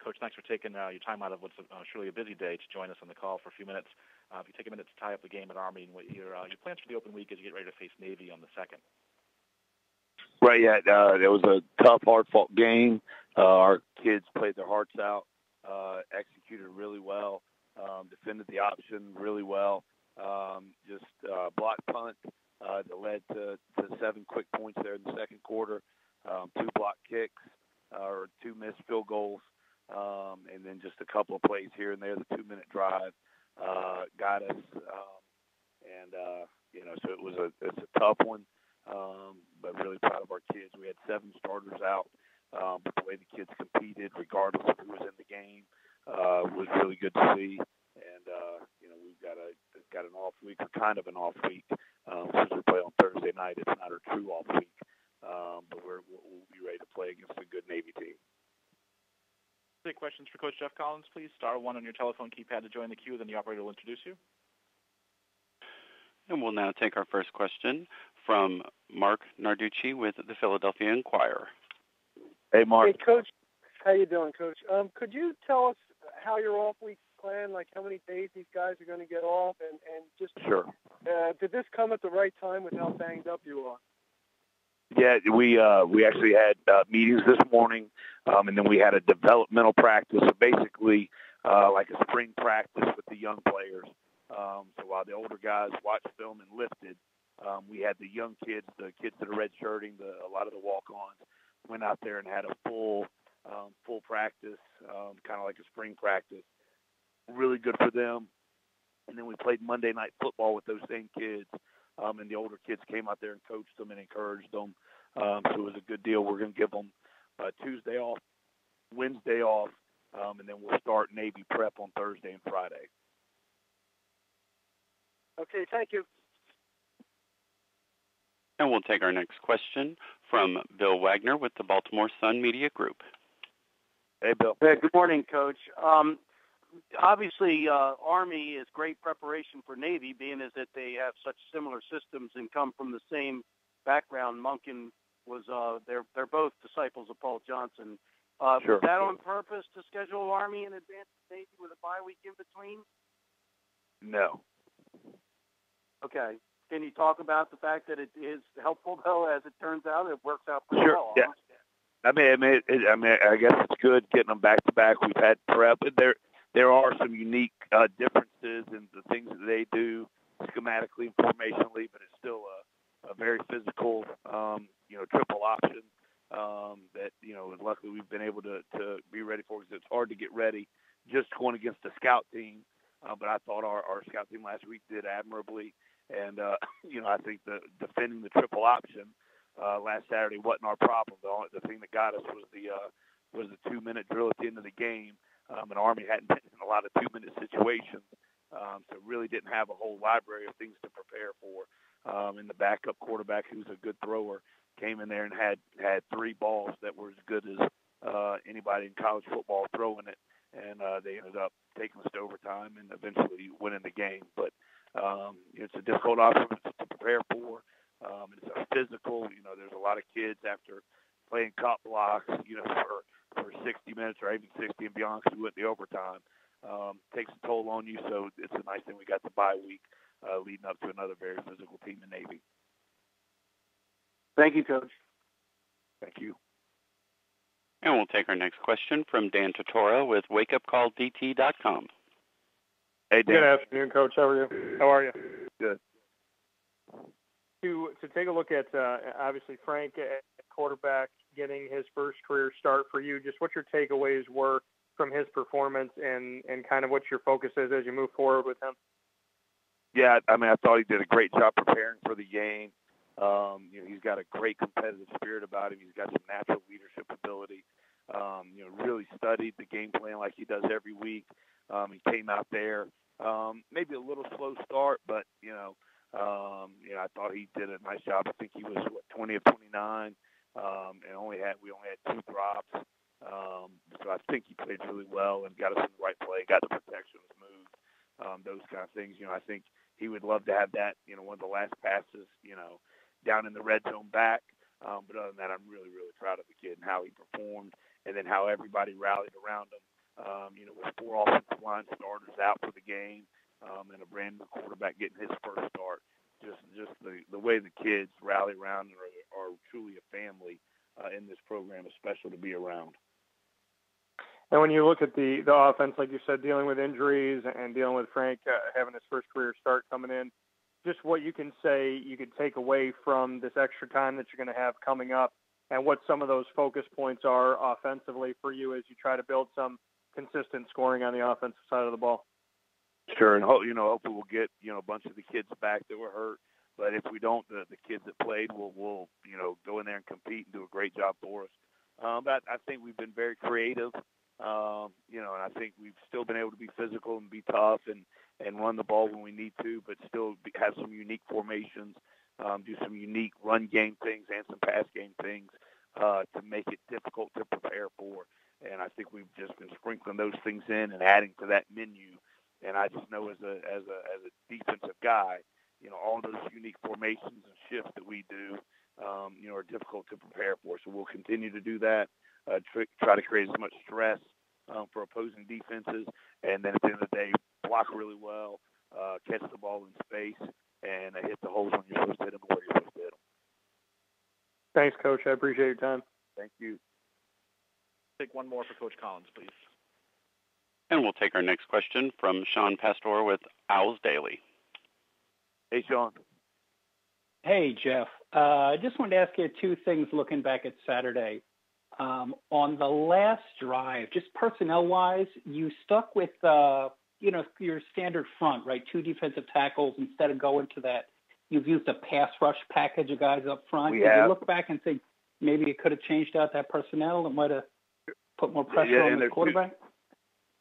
Coach, thanks for taking your time out of what's surely a busy day to join us on the call for a few minutes. If you take a minute to tie up the game at Army and what your plans for the open week as you get ready to face Navy on the 2nd. Right, yeah, it was a tough, hard-fought game. Our kids played their hearts out, executed really well, defended the option really well. Just block punt that led to 7 quick points there in the second quarter, 2 block kicks or 2 missed field goals, and then just a couple of plays here and there. The 2-minute drive got us, so it's a tough one. But really proud of our kids. We had 7 starters out, but the way the kids competed, regardless of who was in the game, was really good to see. And we've got an off week, or kind of an off week, since we play on Thursday night. It's not our true off week, but we'll be ready to play against a good Navy team. Take questions for Coach Geoff Collins, please. Star 1 on your telephone keypad to join the queue. Then the operator will introduce you. And we'll now take our first question from Mark Narducci with the Philadelphia Inquirer. Hey, Mark. Hey, Coach. How you doing, Coach? Could you tell us how your off week's plan, like how many days these guys are going to get off, and just Sure. Did this come at the right time with how banged up you are? Yeah, we actually had meetings this morning, and then we had a developmental practice, so basically like a spring practice with the young players. So while the older guys watched film and lifted, we had the young kids, the kids that are redshirting, a lot of the walk-ons, went out there and had a full practice, kind of like a spring practice. Really good for them. And then we played Monday Night Football with those same kids, and the older kids came out there and coached them and encouraged them. So it was a good deal. We're going to give them Tuesday off, Wednesday off, and then we'll start Navy prep on Thursday and Friday. Okay, thank you. And we'll take our next question from Bill Wagner with the Baltimore Sun Media Group. Hey, Bill. Hey, good morning, Coach. Obviously, Army is great preparation for Navy, being as that they have such similar systems and come from the same background. Monken was they're both disciples of Paul Johnson. Sure. Was that on purpose to schedule Army in advance of Navy with a bye week in between? No. Okay. Can you talk about the fact that it is helpful, though, as it turns out? It works out pretty Sure. well. Yeah. I guess it's good getting them back to back. We've had prep. There are some unique differences in the things that they do schematically and formationally, but it's still a very physical, triple option that luckily we've been able to be ready for, because it's hard to get ready just going against a scout team. But I thought our scout team last week did admirably. And, I think defending the triple option last Saturday wasn't our problem. The thing that got us was the 2-minute drill at the end of the game. And Army hadn't been in a lot of 2-minute situations, so really didn't have a whole library of things to prepare for. And the backup quarterback, who's a good thrower, came in there and had 3 balls that were as good as anybody in college football throwing it. And they ended up taking us to overtime and eventually winning the game. But it's a difficult option to prepare for. It's a physical. There's a lot of kids after playing cop blocks, for 60 minutes or even 60 and beyond, because we went the overtime. Takes a toll on you. So it's a nice thing we got the bye week leading up to another very physical team in Navy. Thank you, Coach. Thank you. And we'll take our next question from Dan Tortora with WakeUpCallDT.com. Hey, Dan. Good afternoon, Coach. How are you? Good. To take a look at, obviously, Frank at quarterback getting his first career start for you, just what your takeaways were from his performance and kind of what your focus is as you move forward with him. Yeah, I thought he did a great job preparing for the game. He's got a great competitive spirit about him. He's got some natural leadership ability. Really studied the game plan like he does every week. He came out there, maybe a little slow start, but I thought he did a nice job. I think he was 20 of 29, and we only had 2 drops. So I think he played really well and got us in the right play, got the protections moved, those kind of things. I think he would love to have that, one of the last passes, down in the red zone back. But other than that, I'm really, really proud of the kid and how he performed, and then how everybody rallied around him. With 4 offensive line starters out for the game, and a brand new quarterback getting his first start. Just the way the kids rally around and are truly a family in this program is special to be around. And when you look at the offense, like you said, dealing with injuries and dealing with Frank having his first career start coming in, just what you can say you could take away from this extra time that you're going to have coming up, and what some of those focus points are offensively for you as you try to build some consistent scoring on the offensive side of the ball. Sure, and hopefully we'll get a bunch of the kids back that were hurt. But if we don't, the kids that played will go in there and compete and do a great job for us. But I think we've been very creative, and I think we've still been able to be physical and be tough and run the ball when we need to, but still have some unique formations, do some unique run game things and some pass game things to make it difficult to prepare for. And I think we've just been sprinkling those things in and adding to that menu. And I just know as a defensive guy, all those unique formations and shifts that we do, are difficult to prepare for. So we'll continue to do that, try to create as much stress for opposing defenses, and then at the end of the day, block really well, catch the ball in space, and hit the holes when you're supposed to hit them and where you're supposed to hit them. Thanks, Coach. I appreciate your time. Thank you. Take one more for Coach Collins, please. And we'll take our next question from Sean Pastor with Owls Daily. Hey, Sean. Hey, Geoff. I just wanted to ask you 2 things looking back at Saturday. On the last drive, just personnel-wise, you stuck with, your standard front, right? 2 defensive tackles instead of going to that. You've used a pass rush package of guys up front. Did you look back and think maybe it could have changed out that personnel and might have put more pressure on the quarterback?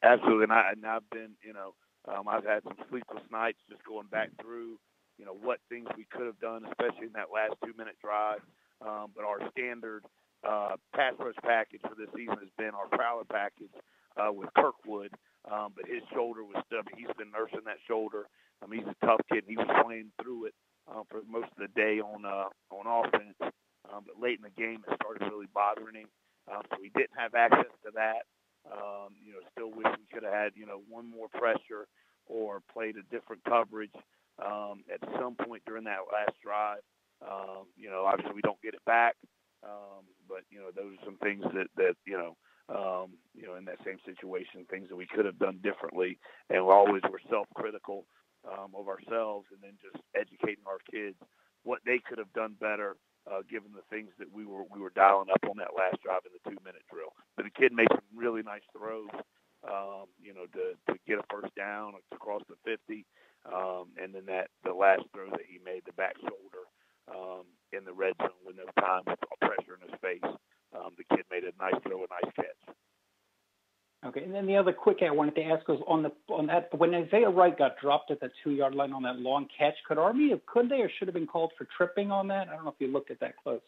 Absolutely, and I've been, I've had some sleepless nights just going back through, what things we could have done, especially in that last 2-minute drive. But our standard pass rush package for this season has been our prowler package with Kirkwood. But his shoulder was stubborn. He's been nursing that shoulder. He's a tough kid. He was playing through it for most of the day on offense. But late in the game, it started really bothering him. So we didn't have access to that. Still wish we could have had, one more pressure or played a different coverage at some point during that last drive. Obviously we don't get it back. But those are some things that in that same situation, things that we could have done differently. And we always were self-critical of ourselves, and then just educating our kids what they could have done better, given the things that we were dialing up on that last drive in the 2-minute drill. But the kid made some really nice throws, to get a first down across the 50, and then the last throw that he made, the back shoulder in the red zone with no time, with pressure in his face. The kid made a nice throw, a nice catch. Okay, and then the other quick I wanted to ask was on that when Isaiah Wright got dropped at the 2-yard line on that long catch, could they or should have been called for tripping on that? I don't know if you looked at that close.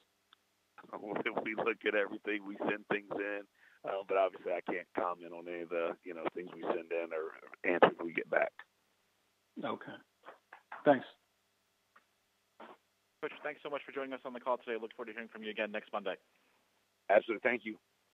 We look at everything. We send things in, but obviously I can't comment on any of the things we send in or answers we get back. Okay, thanks. Coach, thanks so much for joining us on the call today. Look forward to hearing from you again next Monday. Absolutely. Thank you.